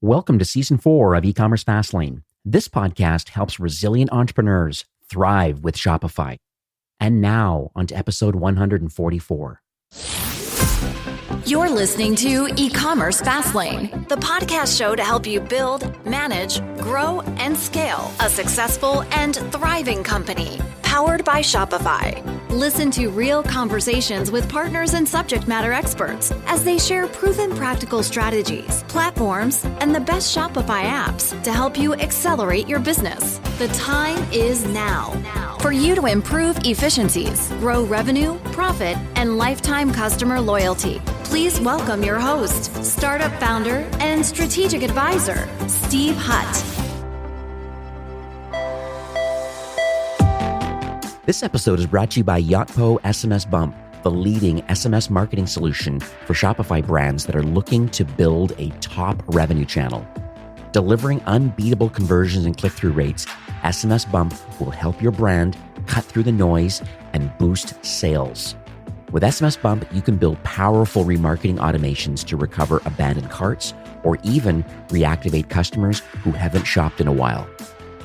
Welcome to Season 4 of E-commerce Fastlane. This podcast helps resilient entrepreneurs thrive with Shopify. And now, on to episode 144. You're listening to E-commerce Fastlane, the podcast show to help you build, manage, grow, and scale a successful and thriving company, powered by Shopify. Listen to real conversations with partners and subject matter experts as they share proven practical strategies, platforms, and the best Shopify apps to help you accelerate your business. The time is now for you to improve efficiencies, grow revenue, profit, and lifetime customer loyalty. Please welcome your host, startup founder, and strategic advisor, Steve Hutt. This episode is brought to you by Yotpo SMS Bump, the leading SMS marketing solution for Shopify brands that are looking to build a top revenue channel. Delivering unbeatable conversions and click-through rates, SMS Bump will help your brand cut through the noise and boost sales. With SMS Bump, you can build powerful remarketing automations to recover abandoned carts or even reactivate customers who haven't shopped in a while.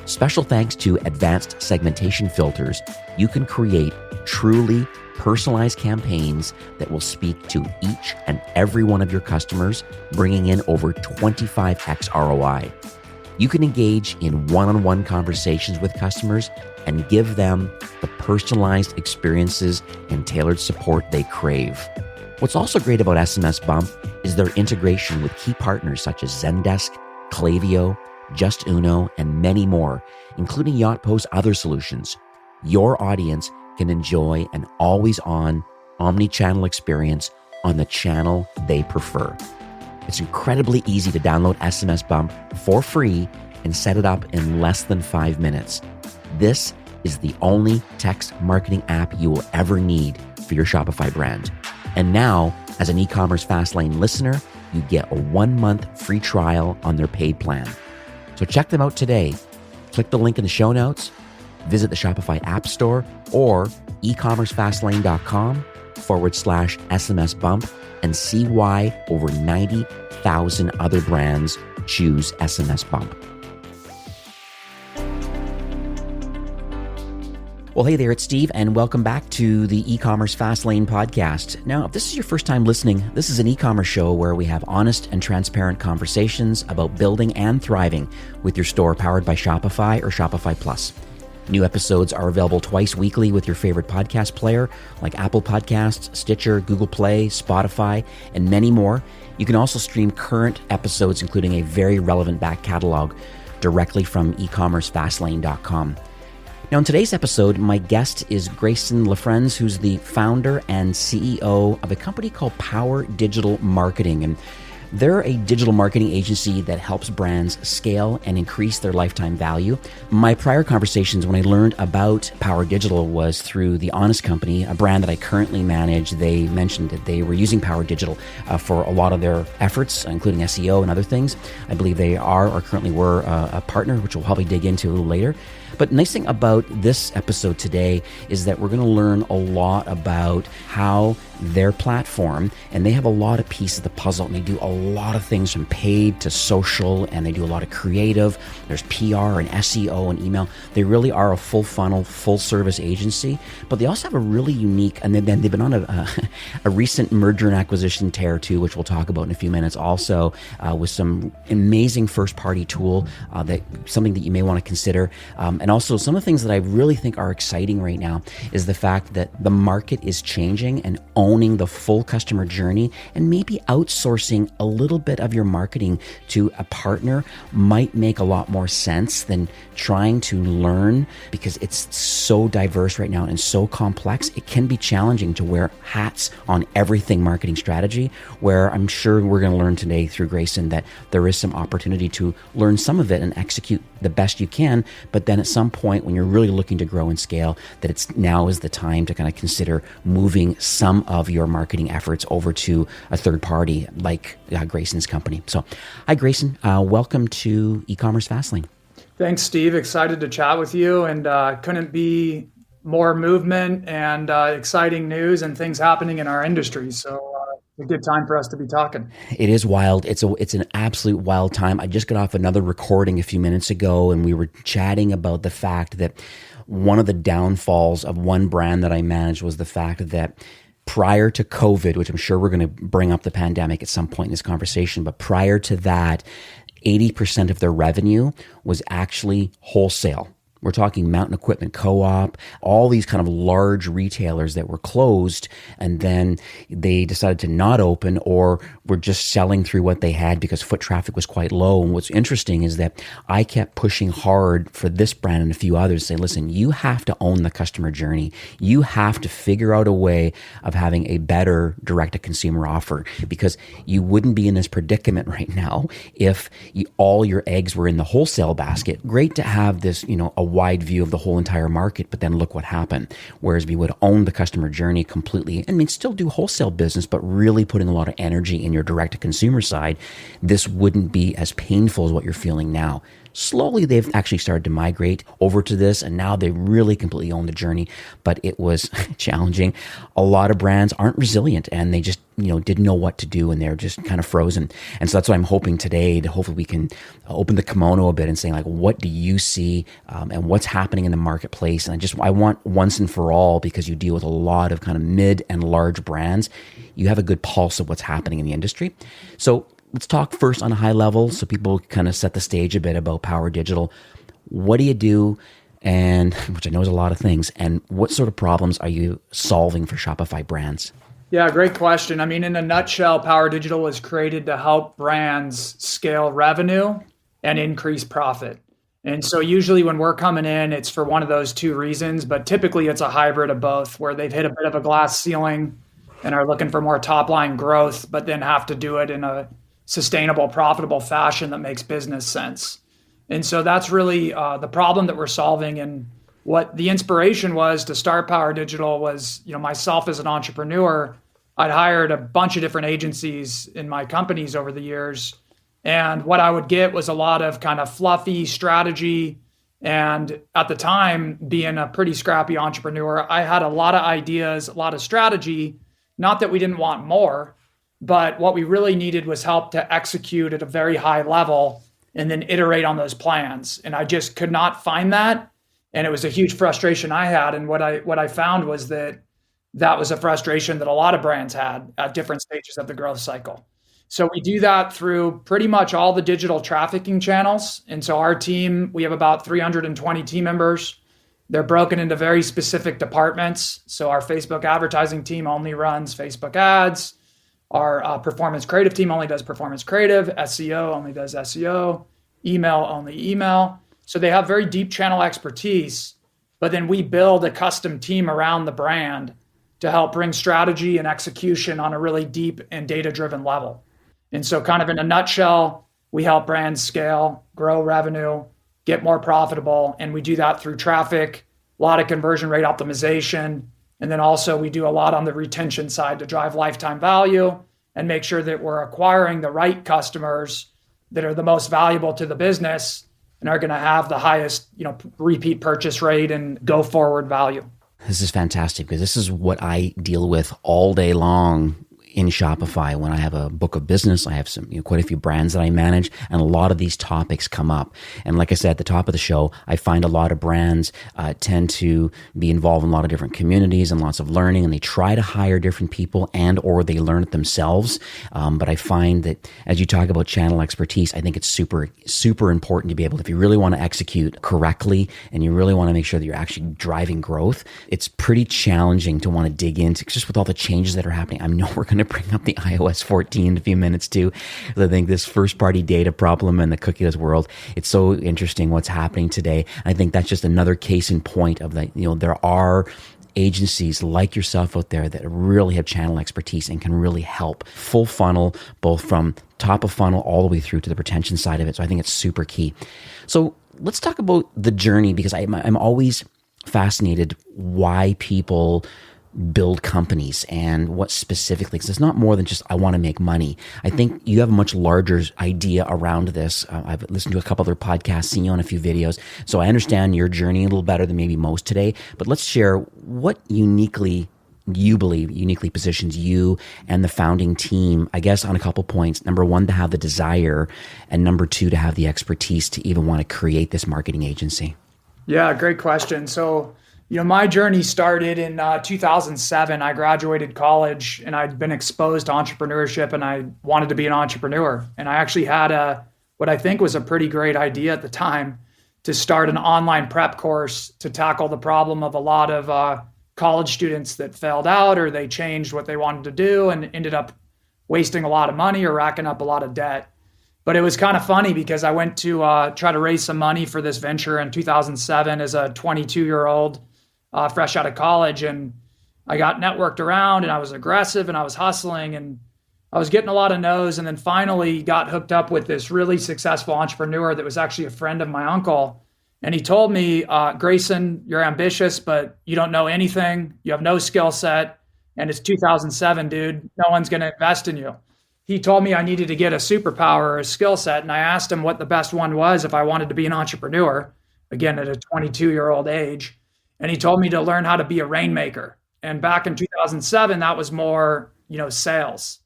Special thanks to advanced segmentation filters, you can create truly personalized campaigns that will speak to each and every one of your customers, bringing in over 25x ROI. You can engage in one-on-one conversations with customers and give them the personalized experiences and tailored support they crave. What's also great about SMS Bump is their integration with key partners such as Zendesk, Klaviyo, Just Uno, and many more, including Yotpo's other solutions. Your audience can enjoy an always-on, omni-channel experience on the channel they prefer. It's incredibly easy to download SMS Bump for free and set it up in less than 5 minutes. This is the only text marketing app you will ever need for your Shopify brand. And now, as an E-commerce Fastlane listener, you get a 1-month free trial on their paid plan. So check them out today. Click the link in the show notes, visit the Shopify App Store, or ecommercefastlane.com/SMS Bump and see why over 90,000 other brands choose SMS Bump. Well, hey there, it's Steve, and welcome back to the E-commerce Fastlane podcast. Now, if this is your first time listening, this is an e-commerce show where we have honest and transparent conversations about building and thriving with your store powered by Shopify or Shopify Plus. New episodes are available twice weekly with your favorite podcast player like Apple Podcasts, Stitcher, Google Play, Spotify, and many more. You can also stream current episodes, including a very relevant back catalog, directly from ecommercefastlane.com. Now, in today's episode, my guest is Grayson LaFrenz, who's the founder and CEO of a company called Power Digital Marketing. And they're a digital marketing agency that helps brands scale and increase their lifetime value. My prior conversations when I learned about Power Digital was through The Honest Company, a brand that I currently manage. They mentioned that they were using Power Digital for a lot of their efforts, including SEO and other things. I believe they are or currently were a partner, which we'll probably dig into a little later. But the nice thing about this episode today is that we're going to learn a lot about how their platform, and they have a lot of pieces of the puzzle, and they do a lot of things from paid to social, and they do a lot of creative. There's PR and SEO and email. They really are a full funnel, full service agency, but they also have a really unique, and then they've been on a recent merger and acquisition tear too, which we'll talk about in a few minutes also, with some amazing first party tool, that something that you may want to consider. And also some of the things that I really think are exciting right now is the fact that the market is changing and owning the full customer journey, and maybe outsourcing a little bit of your marketing to a partner might make a lot more sense than trying to learn, because it's so diverse right now and so complex. It can be challenging to wear hats on everything marketing strategy, where I'm sure we're going to learn today through Grayson that there is some opportunity to learn some of it and execute the best you can, but then at some point when you're really looking to grow and scale, that it's now is the time to kind of consider moving some of your marketing efforts over to a third party like Grayson's company. So, hi Grayson, welcome to E-commerce Fastlane. Thanks, Steve. Excited to chat with you, and couldn't be more movement and exciting news and things happening in our industry. So a good time for us to be talking. It is wild. It's an absolute wild time. I just got off another recording a few minutes ago, and we were chatting about the fact that one of the downfalls of one brand that I managed was the fact that prior to COVID, which I'm sure we're going to bring up the pandemic at some point in this conversation, but prior to that, 80% of their revenue was actually wholesale. We're talking Mountain Equipment Co-op, all these kind of large retailers that were closed, and then they decided to not open or were just selling through what they had because foot traffic was quite low. And what's interesting is that I kept pushing hard for this brand and a few others to say, listen, you have to own the customer journey. You have to figure out a way of having a better direct-to-consumer offer, because you wouldn't be in this predicament right now if all your eggs were in the wholesale basket. Great to have this, a wide view of the whole entire market, but then look what happened. Whereas we would own the customer journey completely, still do wholesale business, but really putting a lot of energy in your direct to consumer side, this wouldn't be as painful as what you're feeling now. Slowly, they've actually started to migrate over to this, and now they really completely own the journey, but it was challenging. A lot of brands aren't resilient, and they just, didn't know what to do, and they're just kind of frozen. And so that's what I'm hoping today, to hopefully we can open the kimono a bit and say, like, what do you see and what's happening in the marketplace? And I want once and for all, because you deal with a lot of kind of mid and large brands, you have a good pulse of what's happening in the industry. So let's talk first on a high level so people kind of set the stage a bit about Power Digital. What do you do? And which I know is a lot of things. And what sort of problems are you solving for Shopify brands? Yeah, great question. In a nutshell, Power Digital was created to help brands scale revenue and increase profit. And so usually when we're coming in, it's for one of those two reasons, but typically it's a hybrid of both, where they've hit a bit of a glass ceiling and are looking for more top line growth, but then have to do it in a sustainable, profitable fashion that makes business sense. And so that's really the problem that we're solving. And what the inspiration was to start Power Digital was, myself as an entrepreneur, I'd hired a bunch of different agencies in my companies over the years. And what I would get was a lot of kind of fluffy strategy. And at the time, being a pretty scrappy entrepreneur, I had a lot of ideas, a lot of strategy, not that we didn't want more, but what we really needed was help to execute at a very high level and then iterate on those plans. And I just could not find that. And it was a huge frustration I had. And what I found was that was a frustration that a lot of brands had at different stages of the growth cycle. So we do that through pretty much all the digital trafficking channels. And so our team, we have about 320 team members. They're broken into very specific departments. So our Facebook advertising team only runs Facebook ads. Our performance creative team only does performance creative. SEO only does SEO. Email only email. So they have very deep channel expertise, but then we build a custom team around the brand to help bring strategy and execution on a really deep and data-driven level. And so kind of in a nutshell, we help brands scale, grow revenue, get more profitable, and we do that through traffic, a lot of conversion rate optimization, and then also we do a lot on the retention side to drive lifetime value and make sure that we're acquiring the right customers that are the most valuable to the business and are going to have the highest, repeat purchase rate and go forward value. This is fantastic, because this is what I deal with all day long in Shopify. When I have a book of business, I have some, quite a few brands that I manage, and a lot of these topics come up. And like I said at the top of the show, I find a lot of brands tend to be involved in a lot of different communities and lots of learning, and they try to hire different people and or they learn it themselves. But I find that as you talk about channel expertise, I think it's super, super important to be able, if you really want to execute correctly and you really want to make sure that you're actually driving growth, it's pretty challenging to want to dig into, just with all the changes that are happening. I know we're going to bring up the iOS 14 in a few minutes too. I think this first party data problem in the cookieless world, it's so interesting what's happening today. I think that's just another case in point of that, there are agencies like yourself out there that really have channel expertise and can really help full funnel, both from top of funnel all the way through to the retention side of it. So I think it's super key. So let's talk about the journey, because I'm always fascinated why people build companies and what specifically, because it's not more than just, I want to make money. I think you have a much larger idea around this. I've listened to a couple other podcasts, seen you on a few videos. So I understand your journey a little better than maybe most today, but let's share what uniquely you believe uniquely positions you and the founding team, I guess, on a couple points. Number one, to have the desire, and number two, to have the expertise to even want to create this marketing agency? Yeah, great question. So, my journey started in 2007. I graduated college and I'd been exposed to entrepreneurship and I wanted to be an entrepreneur. And I actually had what I think was a pretty great idea at the time to start an online prep course to tackle the problem of a lot of college students that failed out, or they changed what they wanted to do and ended up wasting a lot of money or racking up a lot of debt. But it was kind of funny because I went to try to raise some money for this venture in 2007 as a 22-year-old fresh out of college. And I got networked around and I was aggressive and I was hustling and I was getting a lot of no's, and then finally got hooked up with this really successful entrepreneur that was actually a friend of my uncle. And he told me, Grayson, you're ambitious, but you don't know anything. You have no skill set. And it's 2007, dude. No one's going to invest in you. He told me I needed to get a superpower or a skill set. And I asked him what the best one was if I wanted to be an entrepreneur, again, at a 22-year-old age. And he told me to learn how to be a rainmaker. And back in 2007, that was more, sales.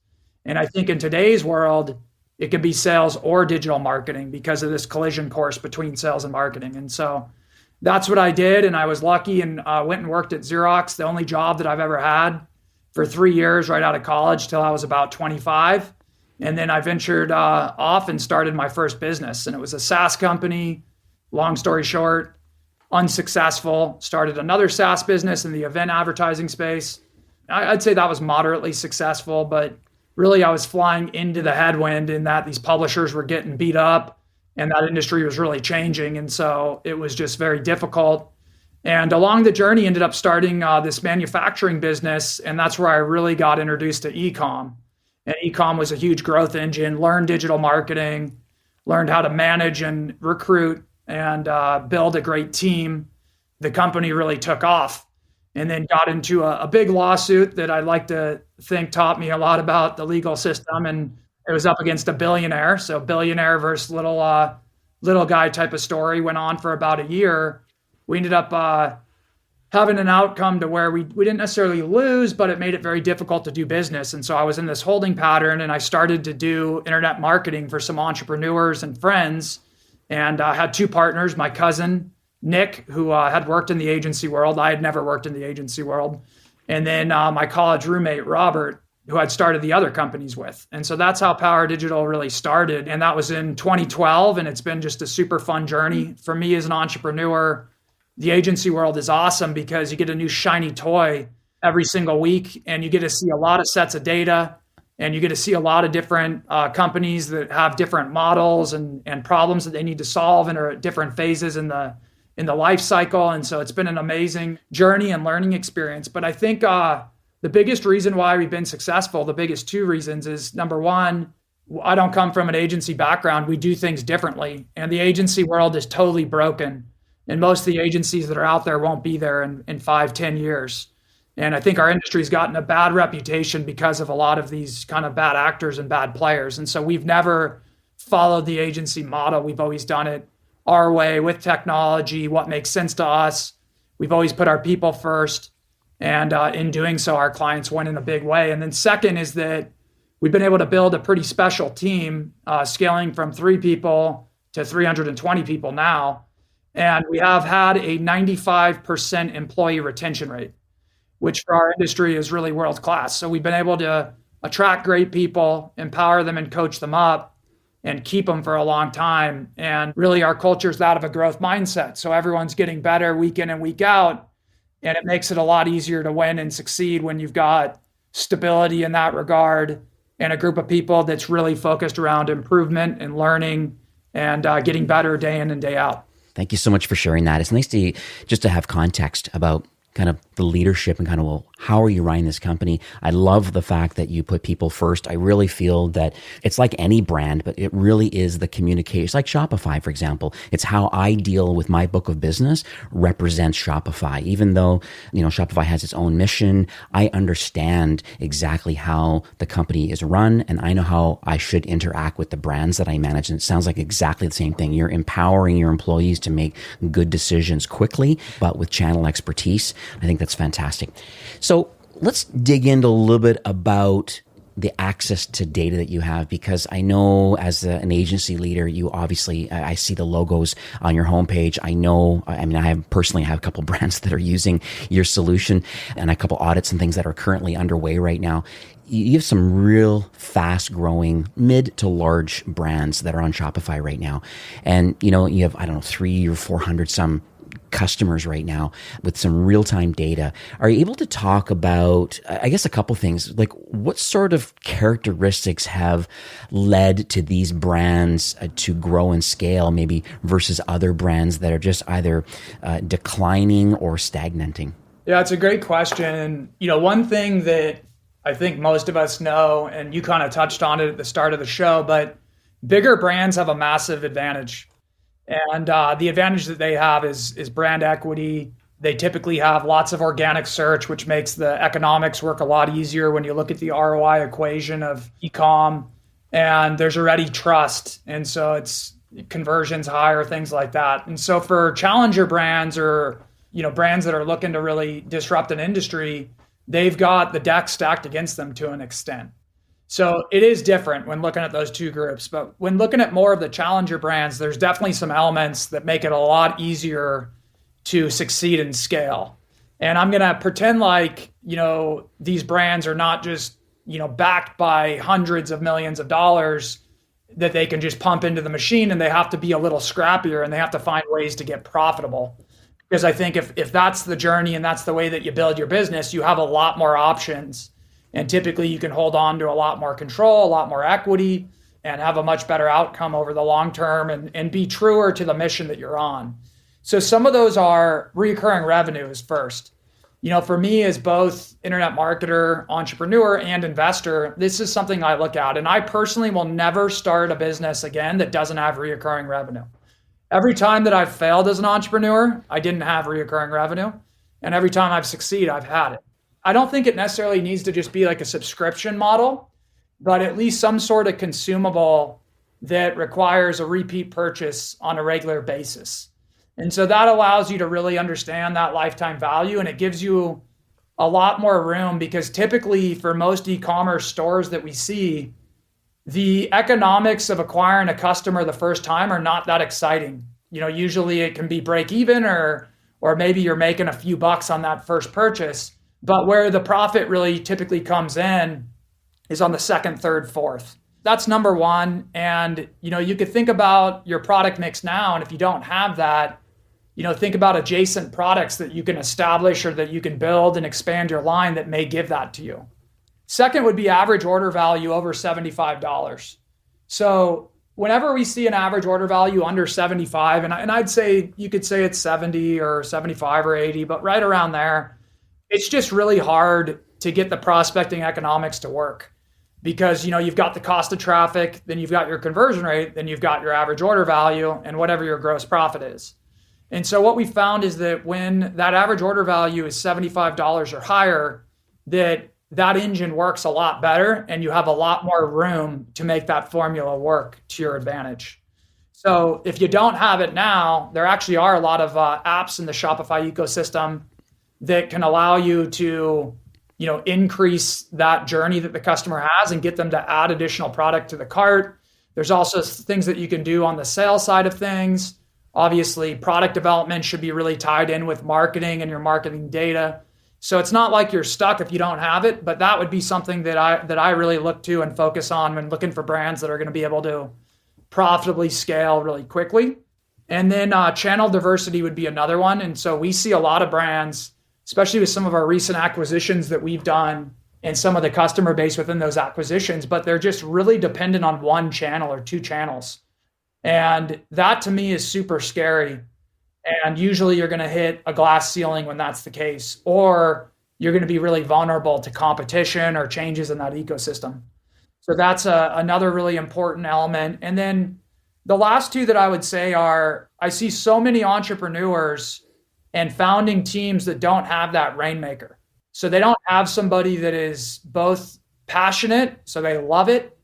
And I think in today's world, it could be sales or digital marketing because of this collision course between sales and marketing. And so that's what I did. And I was lucky and went and worked at Xerox, the only job that I've ever had, for 3 years right out of college till I was about 25. And then I ventured off and started my first business. And it was a SaaS company. Long story short, unsuccessful. Started another SaaS business in the event advertising space. I'd say that was moderately successful, but really I was flying into the headwind in that these publishers were getting beat up and that industry was really changing. And so it was just very difficult. And along the journey, ended up starting this manufacturing business. And that's where I really got introduced to e-com. And e-com was a huge growth engine, learned digital marketing, learned how to manage and recruit and build a great team. The company really took off, and then got into a big lawsuit that I like to think taught me a lot about the legal system. And it was up against a billionaire. So billionaire versus little guy type of story went on for about a year. We ended up having an outcome to where we didn't necessarily lose, but it made it very difficult to do business. And so I was in this holding pattern and I started to do internet marketing for some entrepreneurs and friends. And I had two partners, my cousin, Nick, who had worked in the agency world. I had never worked in the agency world. And then my college roommate, Robert, who I'd started the other companies with. And so that's how Power Digital really started. And that was in 2012. And it's been just a super fun journey. For me as an entrepreneur, the agency world is awesome because you get a new shiny toy every single week and you get to see a lot of sets of data and you get to see a lot of different companies that have different models and problems that they need to solve and are at different phases in the life cycle. And so it's been an amazing journey and learning experience. But I think the biggest reason why we've been successful, the biggest two reasons is, number one, I don't come from an agency background. We do things differently. And the agency world is totally broken. And most of the agencies that are out there won't be there in 5-10 years. And I think our industry's gotten a bad reputation because of a lot of these kind of bad actors and bad players. And so we've never followed the agency model. We've always done it our way with technology, what makes sense to us. We've always put our people first. And in doing so, our clients win in a big way. And then second is that we've been able to build a pretty special team, scaling from 3 people to 320 people now. And we have had a 95% employee retention rate, which for our industry is really world class. So we've been able to attract great people, empower them and coach them up and keep them for a long time. And really our culture is that of a growth mindset. So everyone's getting better week in and week out. And it makes it a lot easier to win and succeed when you've got stability in that regard and a group of people that's really focused around improvement and learning and getting better day in and day out. Thank you so much for sharing that. It's nice to just to have context about kind of the leadership and kind of, well, how are you running this company? I love the fact that you put people first. I really feel that it's like any brand, but it really is the communication. It's like Shopify, for example. It's how I deal with my book of business represents Shopify. Even though, Shopify has its own mission, I understand exactly how the company is run and I know how I should interact with the brands that I manage. And it sounds like exactly the same thing. You're empowering your employees to make good decisions quickly, but with channel expertise. I think that's fantastic. So Let's dig into a little bit about the access to data that you have, because I know as an agency leader, you obviously, I see the logos on your homepage. I have personally have a couple brands that are using your solution and a couple audits and things that are currently underway right now. You have some real fast growing mid to large brands that are on Shopify right now. And, you have, 300 or 400 some customers right now with some real-time data. Are you able to talk about, I guess, a couple things, like what sort of characteristics have led to these brands to grow and scale, maybe versus other brands that are just either declining or stagnating? Yeah, it's a great question. And, one thing that I think most of us know, and you kind of touched on it at the start of the show, but bigger brands have a massive advantage. And the advantage that they have is brand equity. They typically have lots of organic search, which makes the economics work a lot easier when you look at the ROI equation of e-com. And there's already trust. And so it's conversions higher, things like that. And so for challenger brands or brands that are looking to really disrupt an industry, they've got the deck stacked against them to an extent. So it is different when looking at those two groups. But when looking at more of the challenger brands, there's definitely some elements that make it a lot easier to succeed and scale. And I'm going to pretend like, these brands are not just, backed by hundreds of millions of dollars that they can just pump into the machine, and they have to be a little scrappier and they have to find ways to get profitable. Because I think if that's the journey and that's the way that you build your business, you have a lot more options. And typically you can hold on to a lot more control, a lot more equity, and have a much better outcome over the long term and be truer to the mission that you're on. So some of those are recurring revenues first. For me as both internet marketer, entrepreneur, and investor, this is something I look at. And I personally will never start a business again that doesn't have recurring revenue. Every time that I've failed as an entrepreneur, I didn't have recurring revenue. And every time I've succeeded, I've had it. I don't think it necessarily needs to just be like a subscription model, but at least some sort of consumable that requires a repeat purchase on a regular basis. And so that allows you to really understand that lifetime value, and it gives you a lot more room, because typically for most e-commerce stores that we see, the economics of acquiring a customer the first time are not that exciting. Usually it can be break even or maybe you're making a few bucks on that first purchase. But where the profit really typically comes in is on the second, third, fourth. That's number one. And, you could think about your product mix now. And if you don't have that, think about adjacent products that you can establish or that you can build and expand your line that may give that to you. Second would be average order value over $75. So whenever we see an average order value under 75, and I'd say, you could say it's 70 or 75 or 80, but right around there, it's just really hard to get the prospecting economics to work, because, you've got the cost of traffic, then you've got your conversion rate, then you've got your average order value and whatever your gross profit is. And so what we found is that when that average order value is $75 or higher, that engine works a lot better and you have a lot more room to make that formula work to your advantage. So if you don't have it now, there actually are a lot of apps in the Shopify ecosystem that can allow you to, increase that journey that the customer has and get them to add additional product to the cart. There's also things that you can do on the sales side of things. Obviously, product development should be really tied in with marketing and your marketing data. So it's not like you're stuck if you don't have it, but that would be something that I really look to and focus on when looking for brands that are going to be able to profitably scale really quickly. And then channel diversity would be another one. And so we see a lot of brands, especially with some of our recent acquisitions that we've done and some of the customer base within those acquisitions, but they're just really dependent on one channel or two channels. And that to me is super scary. And usually you're going to hit a glass ceiling when that's the case, or you're going to be really vulnerable to competition or changes in that ecosystem. So that's another really important element. And then the last two that I would say are, I see so many entrepreneurs and founding teams that don't have that rainmaker. So they don't have somebody that is both passionate, so they love it,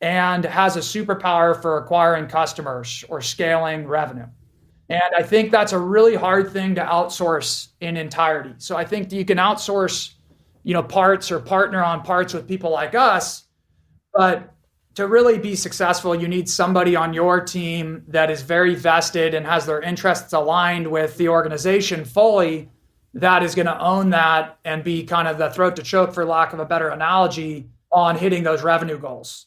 and has a superpower for acquiring customers or scaling revenue. And I think that's a really hard thing to outsource in entirety. So I think you can outsource, parts or partner on parts with people like us. But to really be successful, you need somebody on your team that is very vested and has their interests aligned with the organization fully, that is going to own that and be kind of the throat to choke, for lack of a better analogy, on hitting those revenue goals.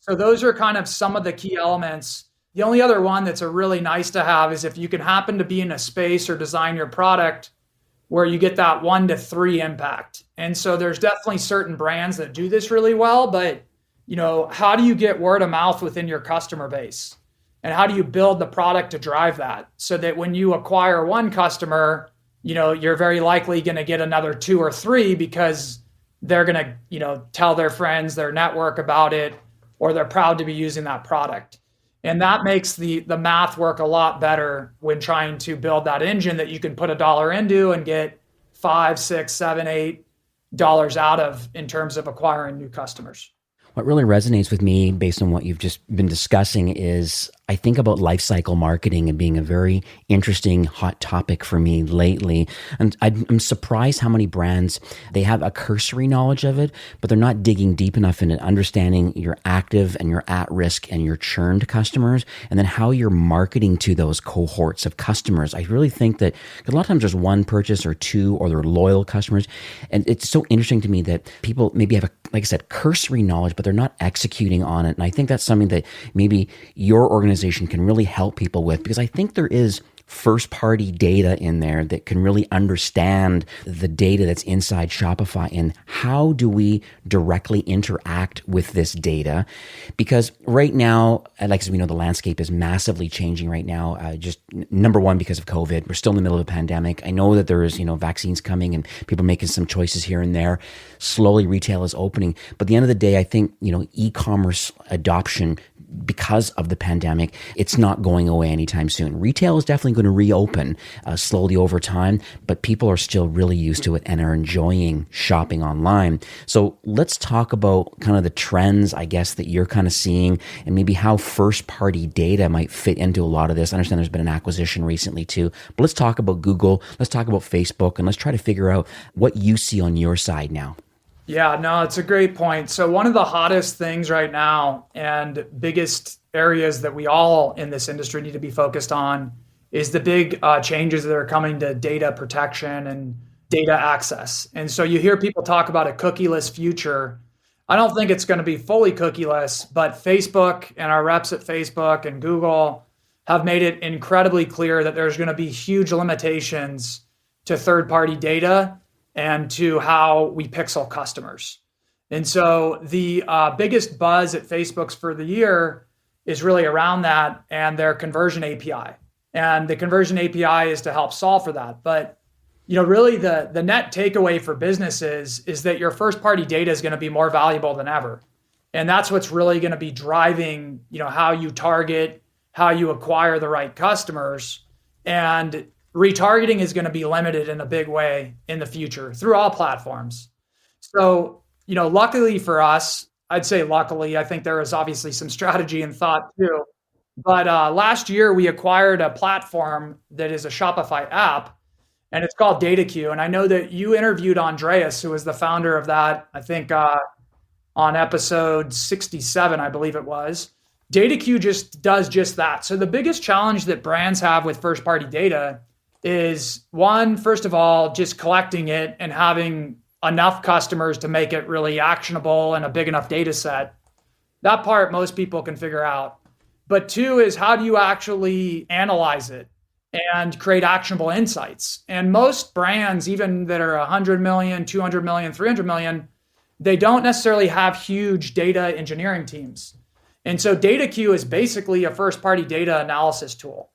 So those are kind of some of the key elements. The only other one that's a really nice to have is if you can happen to be in a space or design your product where you get that 1 to 3 impact. And so there's definitely certain brands that do this really well, but how do you get word of mouth within your customer base? And how do you build the product to drive that so that when you acquire one customer, you're very likely going to get another 2 or 3 because they're going to, tell their friends, their network about it, or they're proud to be using that product. And that makes the math work a lot better when trying to build that engine that you can put $1 into and get $5, $6, $7, $8 out of in terms of acquiring new customers. What really resonates with me based on what you've just been discussing is I think about life cycle marketing and being a very interesting hot topic for me lately. And I'm surprised how many brands, they have a cursory knowledge of it, but they're not digging deep enough into understanding your active and your at-risk and your churned customers, and then how you're marketing to those cohorts of customers. I really think that a lot of times there's one purchase or two, or they're loyal customers. And it's so interesting to me that people maybe have like I said, cursory knowledge, but they're not executing on it. And I think that's something that maybe your organization can really help people with, because I think there is first-party data in there that can really understand the data that's inside Shopify and how do we directly interact with this data. Because right now, like as we know, the landscape is massively changing right now. Just number one, because of COVID, we're still in the middle of a pandemic. I know that there is, vaccines coming and people are making some choices here and there. Slowly retail is opening. But at the end of the day, I think, e-commerce adoption, because of the pandemic, it's not going away anytime soon. Retail is definitely going to reopen slowly over time, but people are still really used to it and are enjoying shopping online. So let's talk about kind of the trends, I guess, that you're kind of seeing, and maybe how first-party data might fit into a lot of this. I understand there's been an acquisition recently too, but let's talk about Google, let's talk about Facebook, and let's try to figure out what you see on your side now. Yeah, no, it's a great point. So one of the hottest things right now and biggest areas that we all in this industry need to be focused on is the big changes that are coming to data protection and data access. And so you hear people talk about a cookieless future. I don't think it's going to be fully cookieless, but Facebook and our reps at Facebook and Google have made it incredibly clear that there's going to be huge limitations to third-party data and to how we pixel customers. And so the biggest buzz at Facebook's for the year is really around that and their conversion API. And the conversion API is to help solve for that. But really the net takeaway for businesses is that your first party data is going to be more valuable than ever. And that's what's really going to be driving, how you target, how you acquire the right customers. And retargeting is going to be limited in a big way in the future through all platforms. So, luckily for us, I'd say luckily, I think there is obviously some strategy and thought too. But last year we acquired a platform that is a Shopify app, and it's called DataQ. And I know that you interviewed Andreas, who was the founder of that, I think on episode 67, I believe it was. DataQ just does just that. So the biggest challenge that brands have with first-party data is one, first of all, just collecting it and having enough customers to make it really actionable and a big enough data set. That part most people can figure out. But two is, how do you actually analyze it and create actionable insights? And most brands, even that are 100 million, 200 million, 300 million, they don't necessarily have huge data engineering teams. And so DataQ is basically a first-party data analysis tool.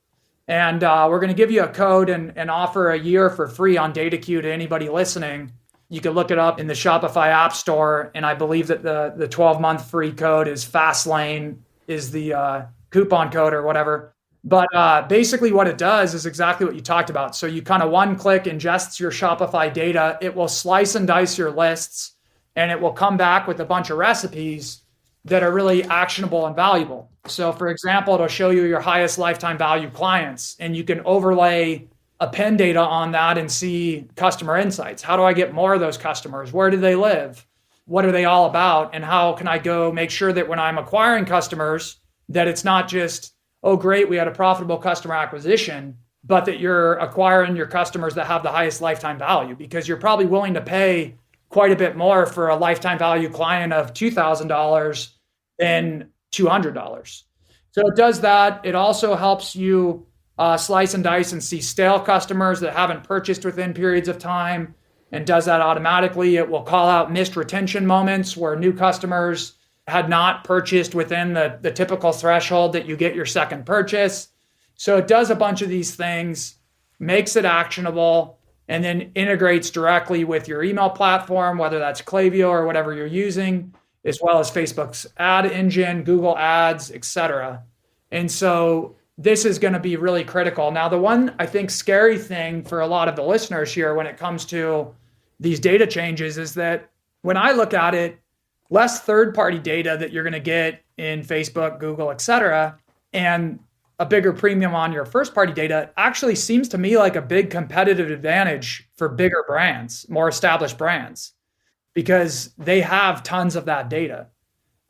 And we're going to give you a code and offer a year for free on DataQ to anybody listening. You can look it up in the Shopify App Store. And I believe that the 12-month free code is Fastlane, is the coupon code or whatever. But basically what it does is exactly what you talked about. So you kind of one-click ingests your Shopify data. It will slice and dice your lists, and it will come back with a bunch of recipes that are really actionable and valuable. So for example, it'll show you your highest lifetime value clients, and you can overlay append data on that and see customer insights. How do I get more of those customers? Where do they live? What are they all about? And how can I go make sure that when I'm acquiring customers, that it's not just, oh, great, we had a profitable customer acquisition, but that you're acquiring your customers that have the highest lifetime value, because you're probably willing to pay quite a bit more for a lifetime value client of $2,000 than $200. So it does that. It also helps you slice and dice and see stale customers that haven't purchased within periods of time, and does that automatically. It will call out missed retention moments where new customers had not purchased within the typical threshold that you get your second purchase. So it does a bunch of these things, makes it actionable, and then integrates directly with your email platform, whether that's Klaviyo or whatever you're using, as well as Facebook's ad engine, Google Ads, etc. And so this is going to be really critical. Now, the one, I think, scary thing for a lot of the listeners here when it comes to these data changes is that when I look at it, less third-party data that you're going to get in Facebook, Google, etc., and a bigger premium on your first-party data actually seems to me like a big competitive advantage for bigger brands, more established brands, because they have tons of that data.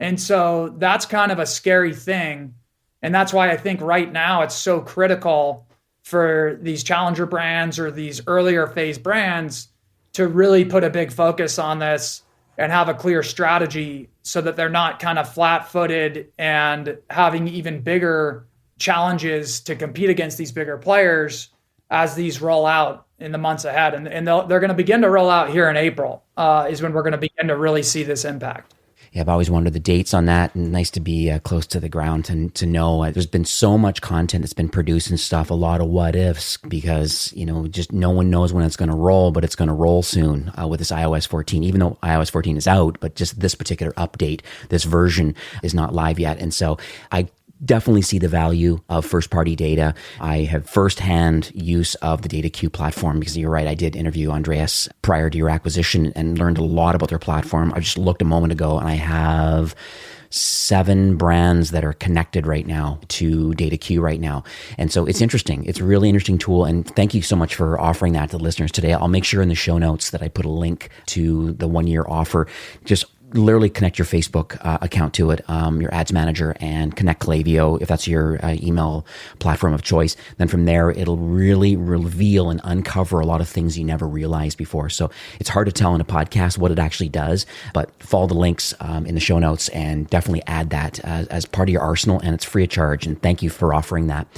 And so that's kind of a scary thing. And that's why I think right now it's so critical for these challenger brands or these earlier phase brands to really put a big focus on this and have a clear strategy so that they're not kind of flat-footed and having even bigger challenges to compete against these bigger players as these roll out in the months ahead. And they're going to begin to roll out here in April is when we're going to begin to really see this impact. Yeah, I've always wondered the dates on that, and nice to be close to the ground and to know. There's been so much content that's been produced and stuff, a lot of what ifs, because, just no one knows when it's going to roll, but it's going to roll soon with this iOS 14, even though iOS 14 is out, but just this particular update, this version is not live yet. And so I definitely see the value of first-party data. I have firsthand use of the DataQ platform because you're right, I did interview Andreas prior to your acquisition and learned a lot about their platform. I just looked a moment ago and I have 7 brands that are connected right now to DataQ right now. And so it's interesting. It's a really interesting tool. And thank you so much for offering that to the listeners today. I'll make sure in the show notes that I put a link to the 1-year offer. Just literally connect your Facebook account to it, your ads manager, and connect Klaviyo if that's your email platform of choice. Then from there, it'll really reveal and uncover a lot of things you never realized before. So it's hard to tell in a podcast what it actually does, but follow the links in the show notes and definitely add that as part of your arsenal, and it's free of charge. And thank you for offering that.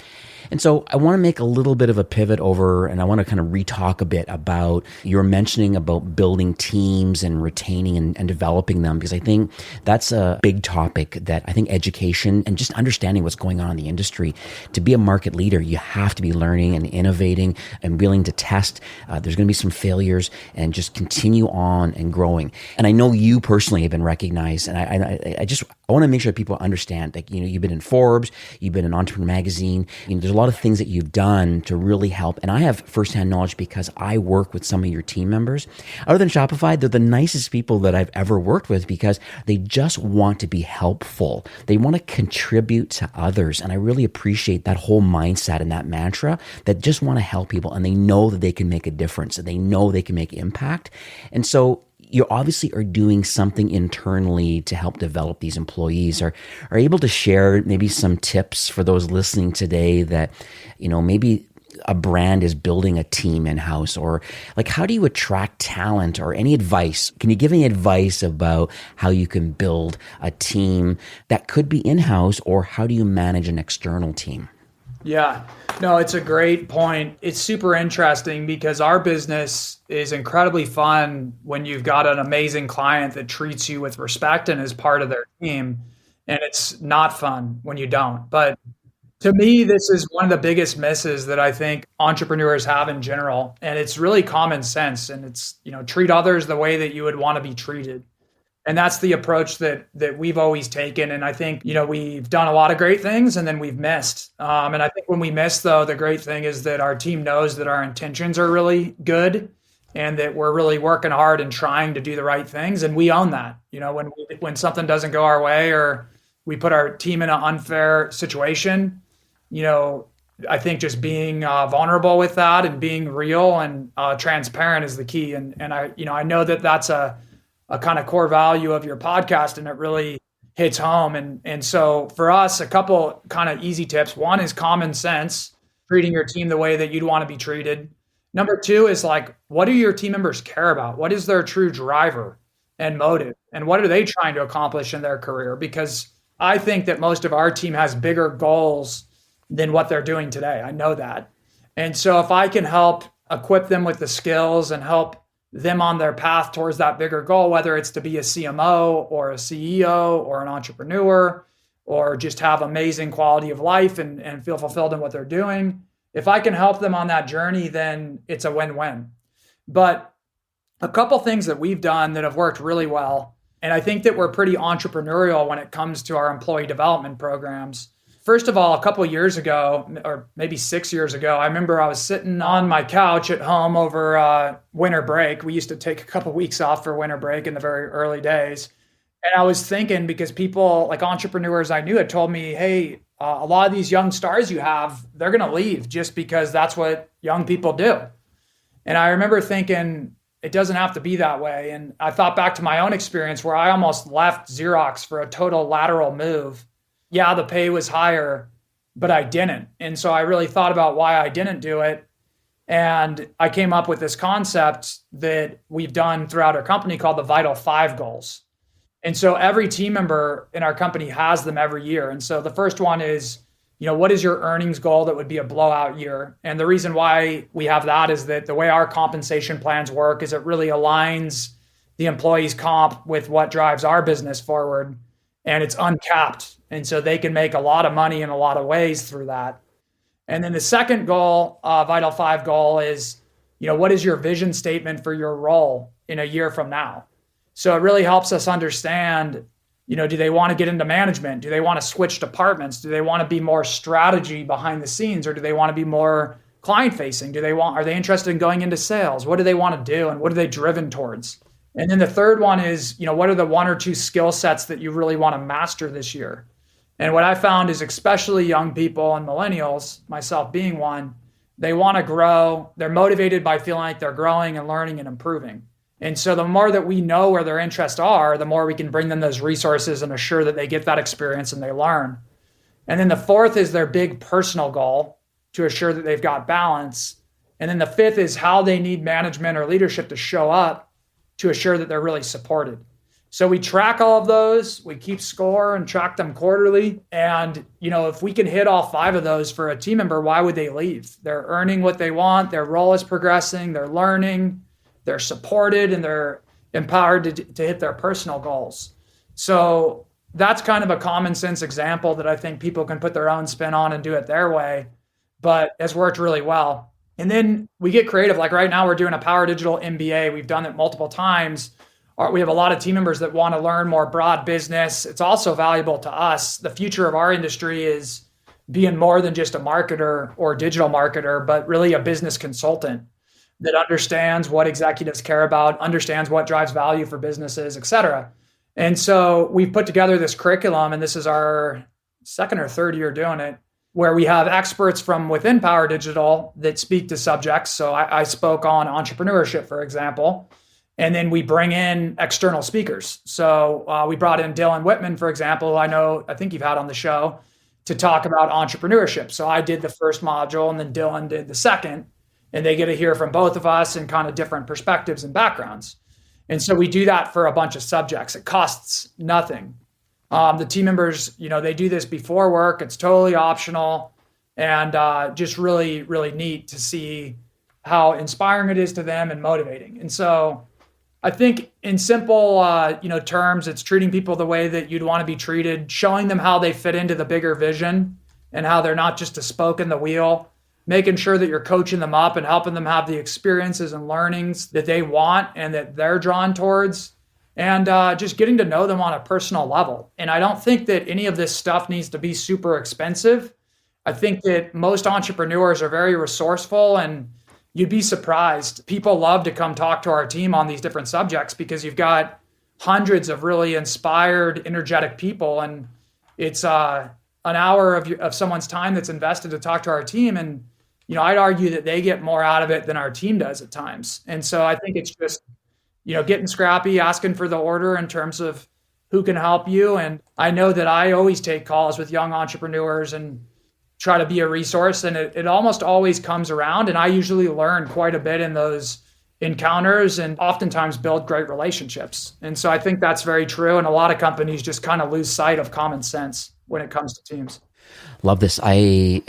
And so I want to make a little bit of a pivot over, and I want to kind of re-talk a bit about your mentioning about building teams and retaining and developing them, because I think that's a big topic that I think education and just understanding what's going on in the industry. To be a market leader, you have to be learning and innovating and willing to test. There's going to be some failures and just continue on and growing. And I know you personally have been recognized, and I want to make sure people understand, like, you've been in Forbes, you've been in Entrepreneur Magazine, there's a lot of things that you've done to really help. And I have firsthand knowledge because I work with some of your team members. Other than Shopify, they're the nicest people that I've ever worked with because they just want to be helpful. They want to contribute to others. And I really appreciate that whole mindset and that mantra that just want to help people, and they know that they can make a difference and they know they can make impact. And so you obviously are doing something internally to help develop these employees. Are able to share maybe some tips for those listening today that, maybe a brand is building a team in-house, or like, how do you attract talent, or any advice? Can you give any advice about how you can build a team that could be in-house, or how do you manage an external team? Yeah, no, it's a great point. It's super interesting because our business is incredibly fun when you've got an amazing client that treats you with respect and is part of their team. And it's not fun when you don't. But to me, this is one of the biggest misses that I think entrepreneurs have in general. And it's really common sense. And it's, treat others the way that you would want to be treated. And that's the approach that we've always taken. And I think, we've done a lot of great things and then we've missed. And I think when we miss, though, the great thing is that our team knows that our intentions are really good and that we're really working hard and trying to do the right things. And we own that. When something doesn't go our way or we put our team in an unfair situation, I think just being vulnerable with that and being real and transparent is the key. And I know that that's a kind of core value of your podcast, and it really hits home. And so for us, a couple kind of easy tips. One is common sense, treating your team the way that you'd want to be treated. Number two is like, what do your team members care about? What is their true driver and motive? And what are they trying to accomplish in their career? Because I think that most of our team has bigger goals than what they're doing today. I know that. And so if I can help equip them with the skills and help them on their path towards that bigger goal, whether it's to be a CMO or a CEO or an entrepreneur, or just have amazing quality of life and feel fulfilled in what they're doing, if I can help them on that journey, then it's a win-win. But a couple things that we've done that have worked really well, and I think that we're pretty entrepreneurial when it comes to our employee development programs. First of all, a couple of years ago, or maybe 6 years ago, I remember I was sitting on my couch at home over winter break. We used to take a couple of weeks off for winter break in the very early days. And I was thinking, because people like entrepreneurs I knew had told me, hey, a lot of these young stars you have, they're going to leave just because that's what young people do. And I remember thinking, it doesn't have to be that way. And I thought back to my own experience where I almost left Xerox for a total lateral move. Yeah, the pay was higher, but I didn't. And so I really thought about why I didn't do it. And I came up with this concept that we've done throughout our company called the Vital 5 goals. And so every team member in our company has them every year. And so the first one is, what is your earnings goal that would be a blowout year? And the reason why we have that is that the way our compensation plans work is it really aligns the employee's comp with what drives our business forward. And it's uncapped. And so they can make a lot of money in a lot of ways through that. And then the second goal, Vital 5 goal is, what is your vision statement for your role in a year from now? So it really helps us understand, do they want to get into management? Do they want to switch departments? Do they want to be more strategy behind the scenes? Or do they want to be more client facing? Are they interested in going into sales? What do they want to do? And what are they driven towards? And then the third one is, what are the one or two skill sets that you really want to master this year? And what I found is, especially young people and millennials, myself being one, they want to grow. They're motivated by feeling like they're growing and learning and improving. And so the more that we know where their interests are, the more we can bring them those resources and assure that they get that experience and they learn. And then the fourth is their big personal goal to assure that they've got balance. And then the fifth is how they need management or leadership to show up to assure that they're really supported. So we track all of those, we keep score and track them quarterly. And, if we can hit all 5 of those for a team member, why would they leave? They're earning what they want, their role is progressing, they're learning, they're supported, and they're empowered to hit their personal goals. So that's kind of a common sense example that I think people can put their own spin on and do it their way, but has worked really well. And then we get creative. Like right now, we're doing a Power Digital MBA. We've done it multiple times. We have a lot of team members that want to learn more broad business. It's also valuable to us. The future of our industry is being more than just a marketer or digital marketer, but really a business consultant that understands what executives care about, understands what drives value for businesses, et cetera. And so we've put together this curriculum, and this is our second or third year doing it, where we have experts from within Power Digital that speak to subjects. So I spoke on entrepreneurship, for example. And then we bring in external speakers. So we brought in Dylan Whitman, for example, I think you've had on the show, to talk about entrepreneurship. So I did the first module, and then Dylan did the second. And they get to hear from both of us and kind of different perspectives and backgrounds. And so we do that for a bunch of subjects. It costs nothing. The team members, they do this before work. It's totally optional, and just really, really neat to see how inspiring it is to them and motivating. And so I think in simple, terms, it's treating people the way that you'd want to be treated, showing them how they fit into the bigger vision and how they're not just a spoke in the wheel, making sure that you're coaching them up and helping them have the experiences and learnings that they want and that they're drawn towards, and just getting to know them on a personal level. And I don't think that any of this stuff needs to be super expensive. I think that most entrepreneurs are very resourceful, and you'd be surprised. People love to come talk to our team on these different subjects because you've got hundreds of really inspired, energetic people. And it's an hour of someone's time that's invested to talk to our team. And, I'd argue that they get more out of it than our team does at times. And so I think it's just, getting scrappy, asking for the order in terms of who can help you. And I know that I always take calls with young entrepreneurs and try to be a resource. And it almost always comes around. And I usually learn quite a bit in those encounters and oftentimes build great relationships. And so I think that's very true. And a lot of companies just kind of lose sight of common sense when it comes to teams. Love this. I'm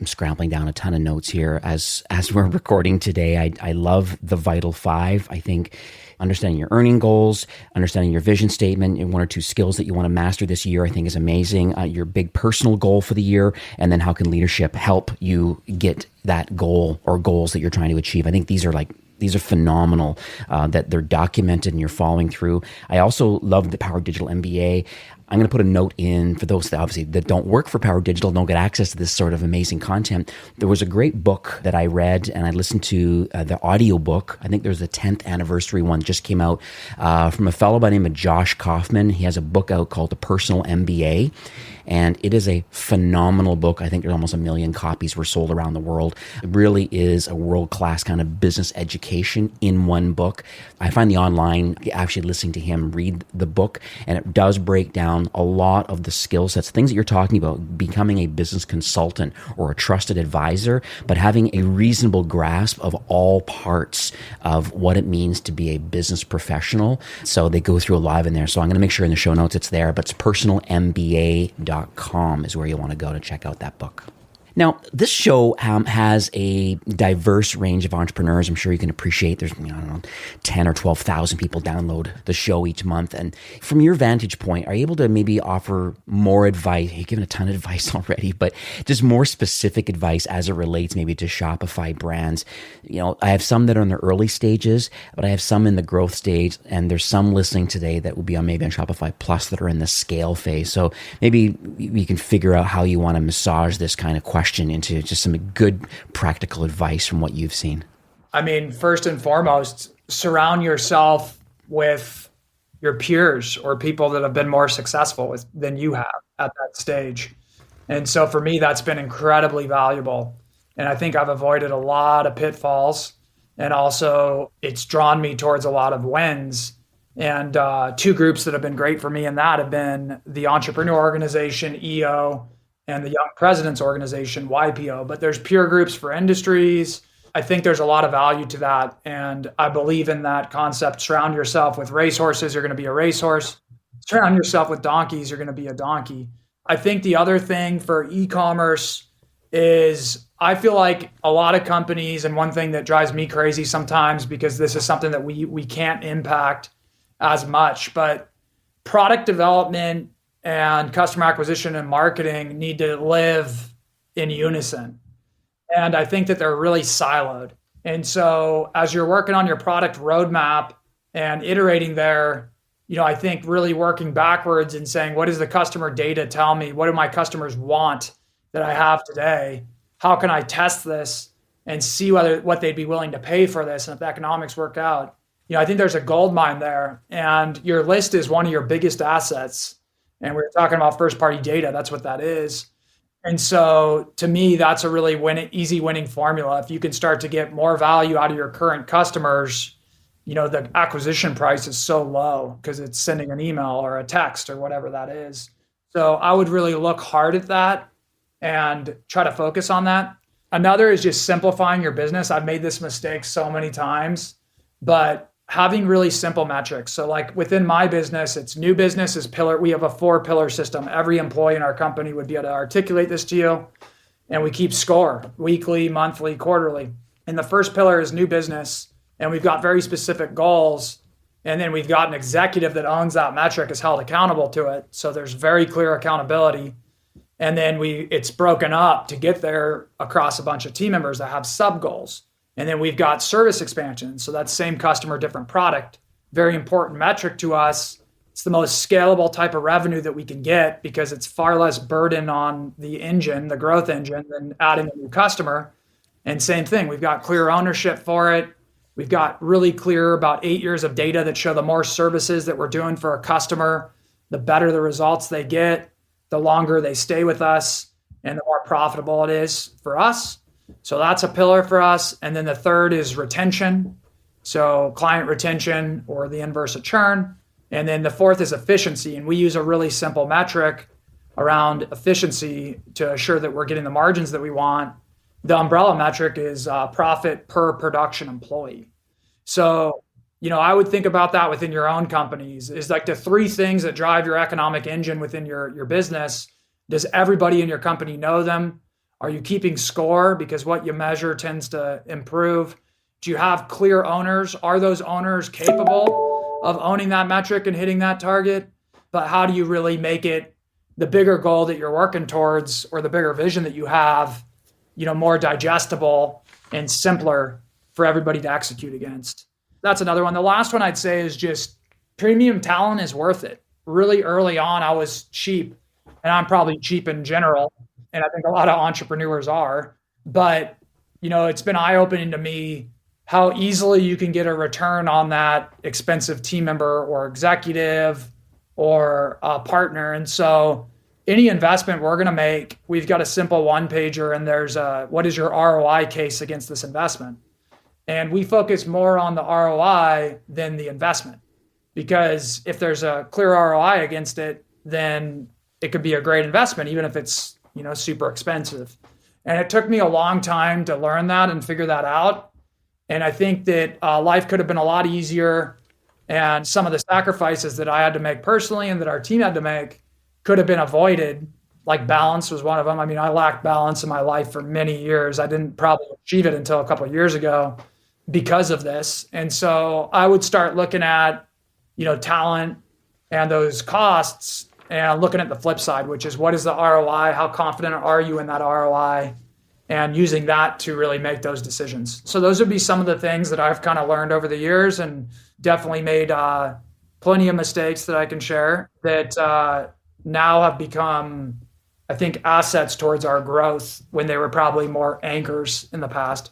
scrambling down a ton of notes here as we're recording today. I love the Vital Five. I think understanding your earning goals, understanding your vision statement, and one or two skills that you want to master this year, I think is amazing. Your big personal goal for the year, and then how can leadership help you get that goal or goals that you're trying to achieve. I think these are phenomenal, that they're documented and you're following through. I also love the Power Digital MBA. I'm going to put a note in for those that obviously that don't work for Power Digital, don't get access to this sort of amazing content. There was a great book that I read and I listened to the audio book. I think there's the 10th anniversary one just came out from a fellow by the name of Josh Kaufman. He has a book out called The Personal MBA. And it is a phenomenal book. I think there's almost 1 million copies were sold around the world. It really is a world-class kind of business education in one book. I find the online, actually listening to him read the book, and it does break down a lot of the skill sets, things that you're talking about, becoming a business consultant or a trusted advisor, but having a reasonable grasp of all parts of what it means to be a business professional. So they go through a lot in there. So I'm going to make sure in the show notes it's there, but it's personalmba.com is where you want to go to check out that book. Now, this show has a diverse range of entrepreneurs. I'm sure you can appreciate there's, 10 or 12,000 people download the show each month. And from your vantage point, are you able to maybe offer more advice? You've given a ton of advice already, but just more specific advice as it relates maybe to Shopify brands. I have some that are in the early stages, but I have some in the growth stage, and there's some listening today that will be on Shopify Plus that are in the scale phase. So maybe we can figure out how you want to massage this kind of question into just some good practical advice from what you've seen. I mean, first and foremost, surround yourself with your peers or people that have been more successful than you have at that stage. And so for me, that's been incredibly valuable. And I think I've avoided a lot of pitfalls. And also it's drawn me towards a lot of wins. And two groups that have been great for me in that have been the Entrepreneur Organization, EO, and the Young Presidents Organization, YPO. But there's peer groups for industries. I think there's a lot of value to that. And I believe in that concept. Surround yourself with racehorses, you're going to be a racehorse. Surround yourself with donkeys, you're going to be a donkey. I think the other thing for e-commerce is I feel like a lot of companies, and one thing that drives me crazy sometimes because this is something that we can't impact as much, but product development and customer acquisition and marketing need to live in unison. And I think that they're really siloed. And so as you're working on your product roadmap and iterating there, I think really working backwards and saying, what does the customer data tell me? What do my customers want that I have today? How can I test this and see what they'd be willing to pay for this and if the economics work out? I think there's a gold mine there, and your list is one of your biggest assets. And we were talking about first-party data. That's what that is. And so to me, that's a really easy winning formula. If you can start to get more value out of your current customers, the acquisition price is so low because it's sending an email or a text or whatever that is. So I would really look hard at that and try to focus on that. Another is just simplifying your business. I've made this mistake so many times, but having really simple metrics. So like within my business, it's new business is pillar. We have a 4-pillar system. Every employee in our company would be able to articulate this to you. And we keep score weekly, monthly, quarterly. And the first pillar is new business. And we've got very specific goals. And then we've got an executive that owns that metric, is held accountable to it. So there's very clear accountability. And then it's broken up to get there across a bunch of team members that have sub goals. And then we've got service expansion. So that's same customer, different product. Very important metric to us. It's the most scalable type of revenue that we can get because it's far less burden on the engine, the growth engine, than adding a new customer. And same thing, we've got clear ownership for it. We've got really clear about 8 years of data that show the more services that we're doing for a customer, the better the results they get. the longer they stay with us and the more profitable it is for us. So that's a pillar for us. And then the third is retention. So client retention or the inverse of churn. And then the fourth is efficiency. And we use a really simple metric around efficiency to assure that we're getting the margins that we want. The umbrella metric is profit per production employee. So, I would think about that within your own companies is like the three things that drive your economic engine within your business. Does everybody in your company know them? Are you keeping score? Because what you measure tends to improve. Do you have clear owners? Are those owners capable of owning that metric and hitting that target? But how do you really make it the bigger goal that you're working towards or the bigger vision that you have, more digestible and simpler for everybody to execute against? That's another one. The last one I'd say is just premium talent is worth it. Really early on, I was cheap, and I'm probably cheap in general. And I think a lot of entrepreneurs are, but it's been eye-opening to me how easily you can get a return on that expensive team member or executive or a partner. And so any investment we're going to make, we've got a simple one-pager and there's what is your ROI case against this investment? And we focus more on the ROI than the investment, because if there's a clear ROI against it, then it could be a great investment, even if it's, super expensive. And it took me a long time to learn that and figure that out. And I think that life could have been a lot easier. And some of the sacrifices that I had to make personally and that our team had to make could have been avoided. Like balance was one of them. I mean, I lacked balance in my life for many years. I didn't probably achieve it until a couple of years ago because of this. And so I would start looking at, talent and those costs and looking at the flip side, which is what is the ROI? How confident are you in that ROI? And using that to really make those decisions. So those would be some of the things that I've kind of learned over the years and definitely made plenty of mistakes that I can share that now have become, I think, assets towards our growth when they were probably more anchors in the past.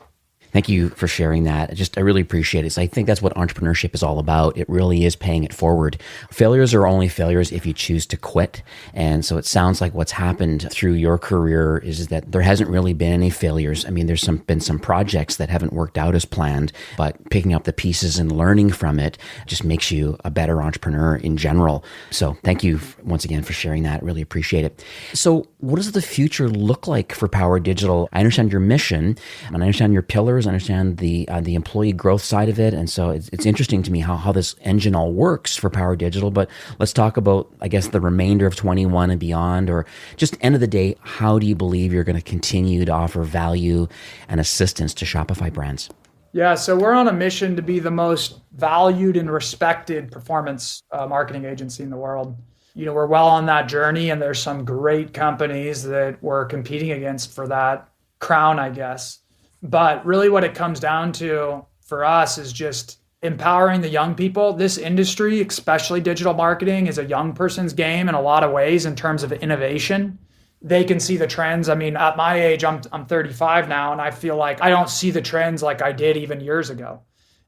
Thank you for sharing that. I really appreciate it. So I think that's what entrepreneurship is all about. It really is paying it forward. Failures are only failures if you choose to quit. And so it sounds like what's happened through your career is that there hasn't really been any failures. I mean, there's been some projects that haven't worked out as planned, but picking up the pieces and learning from it just makes you a better entrepreneur in general. So thank you once again for sharing that. Really appreciate it. So what does the future look like for Power Digital? I understand your mission and I understand your pillars. I understand the employee growth side of it. And so it's interesting to me how this engine all works for Power Digital. But let's talk about, I guess, the remainder of 21 and beyond, or just end of the day, how do you believe you're going to continue to offer value and assistance to Shopify brands? Yeah, so we're on a mission to be the most valued and respected performance marketing agency in the world. We're well on that journey, and there's some great companies that we're competing against for that crown, I guess. But really what it comes down to for us is just empowering the young people. This industry, especially digital marketing, is a young person's game in a lot of ways in terms of innovation. They can see the trends. I mean, at my age, I'm 35 now, and I feel like I don't see the trends like I did even years ago.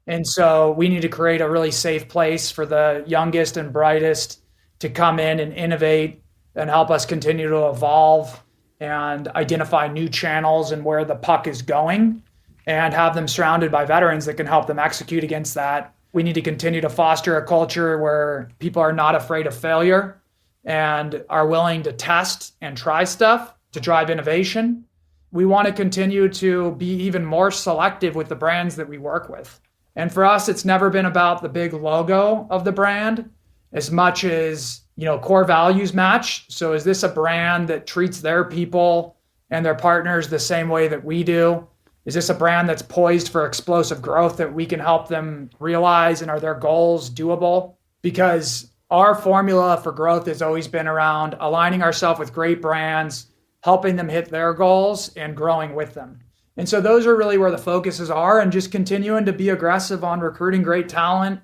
And so we need to create a really safe place for the youngest and brightest to come in and innovate and help us continue to evolve and identify new channels and where the puck is going and have them surrounded by veterans that can help them execute against that. We need to continue to foster a culture where people are not afraid of failure and are willing to test and try stuff to drive innovation. We want to continue to be even more selective with the brands that we work with. And for us, it's never been about the big logo of the brand as much as core values match. So is this a brand that treats their people and their partners the same way that we do? Is this a brand that's poised for explosive growth that we can help them realize, and are their goals doable? Because our formula for growth has always been around aligning ourselves with great brands, helping them hit their goals and growing with them. And so those are really where the focuses are, and just continuing to be aggressive on recruiting great talent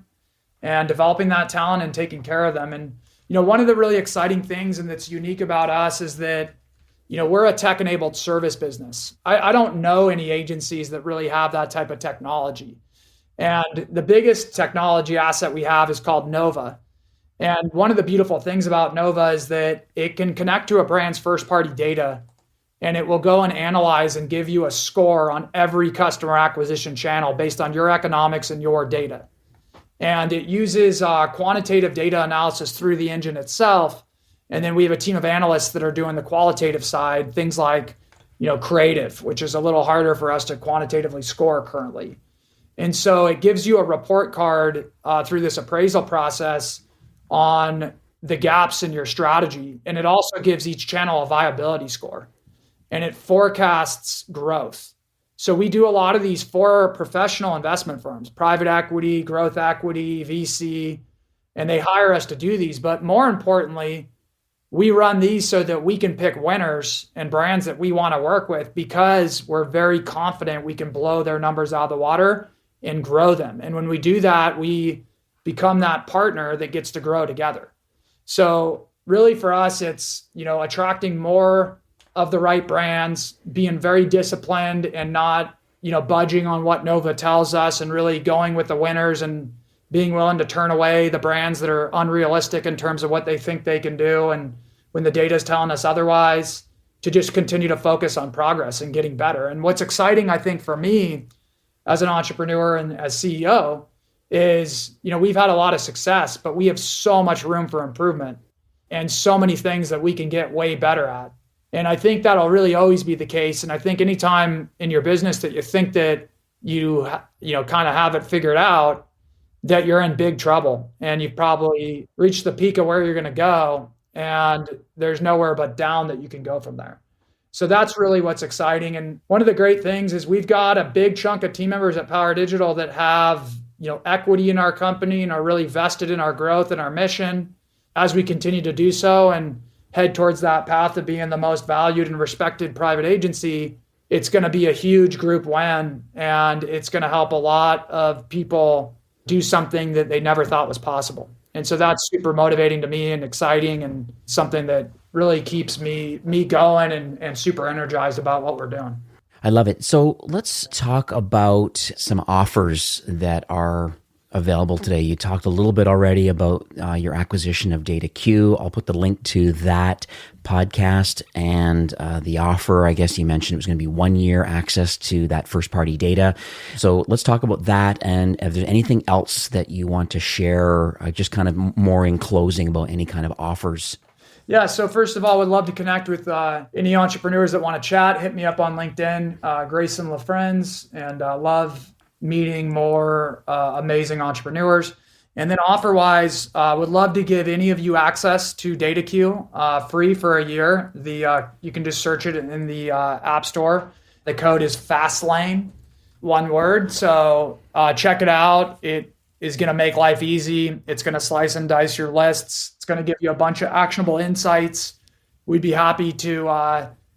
and developing that talent and taking care of them. And one of the really exciting things and that's unique about us is that, we're a tech-enabled service business. I don't know any agencies that really have that type of technology. And the biggest technology asset we have is called Nova. And one of the beautiful things about Nova is that it can connect to a brand's first-party data, and it will go and analyze and give you a score on every customer acquisition channel based on your economics and your data. And it uses quantitative data analysis through the engine itself. And then we have a team of analysts that are doing the qualitative side, things like, creative, which is a little harder for us to quantitatively score currently. And so it gives you a report card through this appraisal process on the gaps in your strategy. And it also gives each channel a viability score, and it forecasts growth. So we do a lot of these for professional investment firms, private equity, growth equity, VC, and they hire us to do these. But more importantly, we run these so that we can pick winners and brands that we want to work with, because we're very confident we can blow their numbers out of the water and grow them. And when we do that, we become that partner that gets to grow together. So really for us, it's, attracting more of the right brands, being very disciplined and not, budging on what Nova tells us, and really going with the winners and being willing to turn away the brands that are unrealistic in terms of what they think they can do. And when the data is telling us otherwise, to just continue to focus on progress and getting better. And what's exciting, I think, for me as an entrepreneur and as CEO is, we've had a lot of success, but we have so much room for improvement and so many things that we can get way better at. And I think that'll really always be the case. And I think anytime in your business that you think that you kind of have it figured out, that you're in big trouble, and you've probably reached the peak of where you're going to go, and there's nowhere but down that you can go from there. So that's really what's exciting. And one of the great things is we've got a big chunk of team members at Power Digital that have, equity in our company and are really vested in our growth and our mission as we continue to do so and head towards that path of being the most valued and respected private agency. It's going to be a huge group win, and it's going to help a lot of people do something that they never thought was possible. And so that's super motivating to me and exciting, and something that really keeps me going and super energized about what we're doing. I love it. So let's talk about some offers that are available today. You talked a little bit already about your acquisition of DataQ. I'll put the link to that podcast and the offer. I guess you mentioned it was going to be 1 year access to that first party data. So let's talk about that. And if there's anything else that you want to share, just kind of more in closing about any kind of offers. Yeah. So first of all, I would love to connect with any entrepreneurs that want to chat. Hit me up on LinkedIn, Grayson LaFriends, and love meeting more amazing entrepreneurs. And then offer-wise, would love to give any of you access to DataQ free for a year. You can just search it in the App Store. The code is FASTLANE, one word. So check it out. It is going to make life easy. It's going to slice and dice your lists. It's going to give you a bunch of actionable insights. We'd be happy to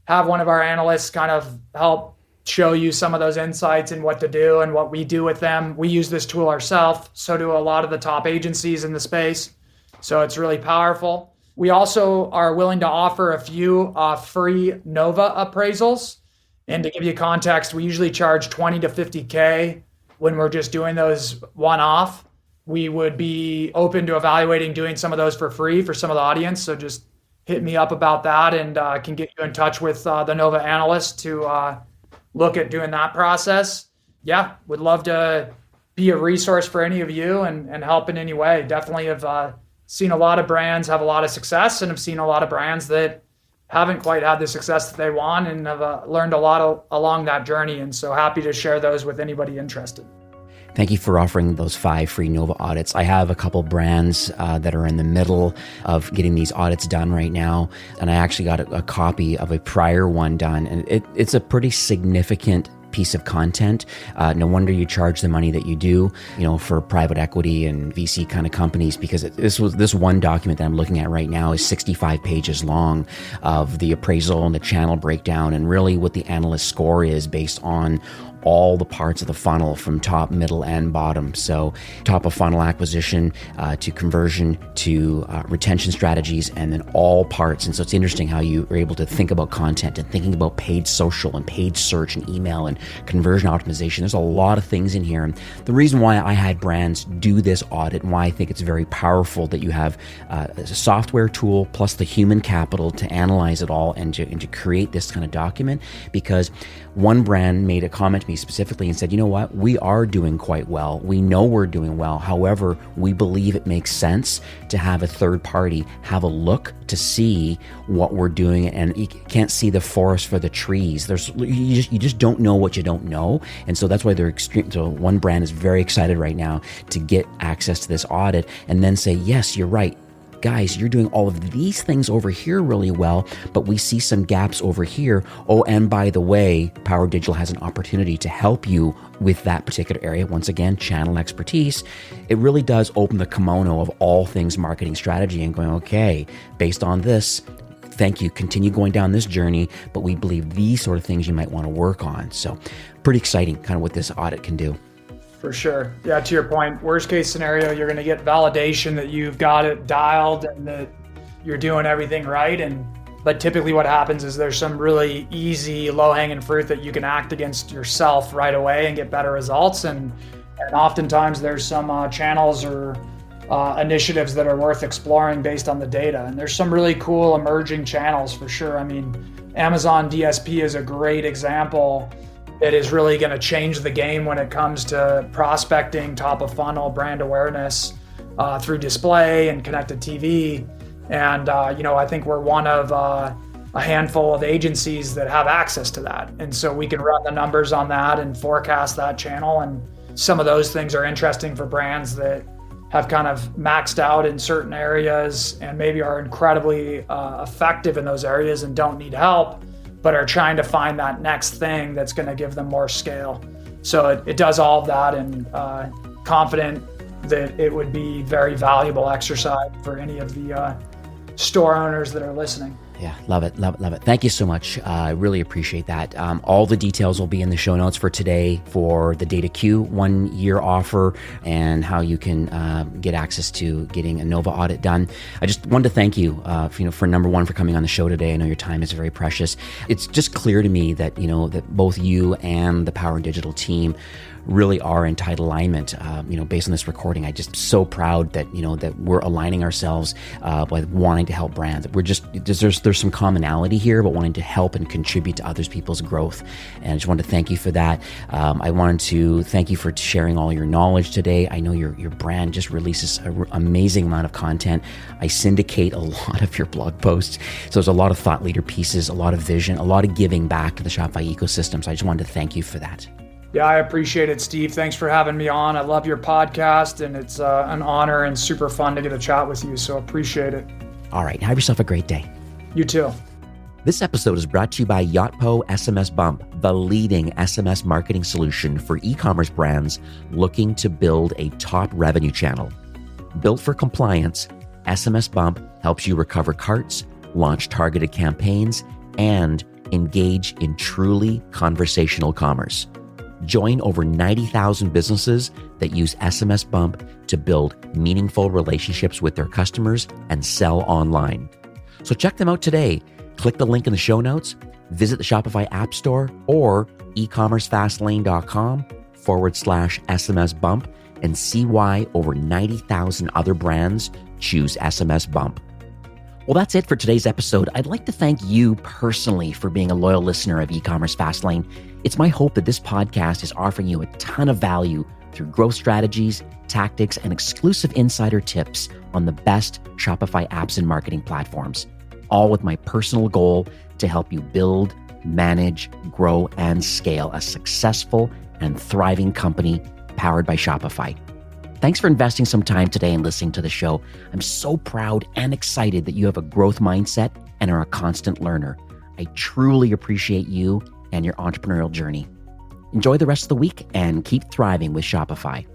have one of our analysts kind of help show you some of those insights and what to do and what we do with them. We use this tool ourselves. So do a lot of the top agencies in the space. So it's really powerful. We also are willing to offer a few free Nova appraisals. And to give you context, we usually charge 20 to 50K when we're just doing those one-off. We would be open to evaluating doing some of those for free for some of the audience. So just hit me up about that, and I can get you in touch with the Nova analyst to look at doing that process. Yeah, would love to be a resource for any of you and help in any way. Definitely have seen a lot of brands have a lot of success, and have seen a lot of brands that haven't quite had the success that they want, and have learned a lot along that journey. And so happy to share those with anybody interested. Thank you for offering those 5 free Nova audits. I have a couple brands that are in the middle of getting these audits done right now. And I actually got a copy of a prior one done. And it's a pretty significant piece of content. No wonder you charge the money that you do, for private equity and VC kind of companies, because this one document that I'm looking at right now is 65 pages long of the appraisal and the channel breakdown, and really what the analyst score is based on all the parts of the funnel from top, middle, and bottom. So top of funnel acquisition to conversion to retention strategies, and then all parts. And so it's interesting how you are able to think about content and thinking about paid social and paid search and email and conversion optimization. There's a lot of things in here. And the reason why I had brands do this audit and why I think it's very powerful that you have a software tool plus the human capital to analyze it all and to create this kind of document, because one brand made a comment to me specifically and said, you know what, we are doing quite well. We know we're doing well. However, we believe it makes sense to have a third party have a look to see what we're doing, and you can't see the forest for the trees. You just don't know what you don't know. And so that's why they're extreme. So one brand is very excited right now to get access to this audit and then say, yes, you're right. Guys, you're doing all of these things over here really well, but we see some gaps over here. Oh, and by the way, Power Digital has an opportunity to help you with that particular area. Once again, channel expertise. It really does open the kimono of all things marketing strategy and going, okay, based on this, thank you, continue going down this journey, but we believe these sort of things you might want to work on. So pretty exciting kind of what this audit can do. For sure. Yeah, to your point, worst case scenario, you're going to get validation that you've got it dialed and that you're doing everything right. But typically what happens is there's some really easy low-hanging fruit that you can act against yourself right away and get better results. And oftentimes there's some channels or initiatives that are worth exploring based on the data. And there's some really cool emerging channels for sure. I mean, Amazon DSP is a great example. It is really going to change the game when it comes to prospecting, top of funnel, brand awareness through display and connected TV. And, I think we're one of a handful of agencies that have access to that. And so we can run the numbers on that and forecast that channel. And some of those things are interesting for brands that have kind of maxed out in certain areas and maybe are incredibly effective in those areas and don't need help, but are trying to find that next thing that's going to give them more scale. So it does all of that, and confident that it would be very valuable exercise for any of the store owners that are listening. Yeah, love it. Thank you so much. I really appreciate that. All the details will be in the show notes for today for the Data Q 1-year offer and how you can get access to getting a Nova audit done. I just wanted to thank you, for number one, for coming on the show today. I know your time is very precious. It's just clear to me that, that both you and the Power Digital team really are in tight alignment. Based on this recording, I'm just so proud that, that we're aligning ourselves by wanting to help brands. There's some commonality here, but wanting to help and contribute to others people's growth. And I just wanted to thank you for that. I wanted to thank you for sharing all your knowledge today. I know your brand just releases an amazing amount of content. I syndicate a lot of your blog posts. So there's a lot of thought leader pieces, a lot of vision, a lot of giving back to the Shopify ecosystem. So I just wanted to thank you for that. Yeah, I appreciate it, Steve. Thanks for having me on. I love your podcast, and it's an honor and super fun to get a chat with you, so appreciate it. All right, have yourself a great day. You too. This episode is brought to you by Yotpo SMS Bump, the leading SMS marketing solution for e-commerce brands looking to build a top revenue channel. Built for compliance, SMS Bump helps you recover carts, launch targeted campaigns, and engage in truly conversational commerce. Join over 90,000 businesses that use SMS Bump to build meaningful relationships with their customers and sell online. So check them out today. Click the link in the show notes, visit the Shopify App Store or ecommercefastlane.com/SMS Bump and see why over 90,000 other brands choose SMS Bump. Well, that's it for today's episode. I'd like to thank you personally for being a loyal listener of E-commerce Fastlane. It's my hope that this podcast is offering you a ton of value through growth strategies, tactics, and exclusive insider tips on the best Shopify apps and marketing platforms, all with my personal goal to help you build, manage, grow, and scale a successful and thriving company powered by Shopify. Thanks for investing some time today and listening to the show. I'm so proud and excited that you have a growth mindset and are a constant learner. I truly appreciate you and your entrepreneurial journey. Enjoy the rest of the week and keep thriving with Shopify.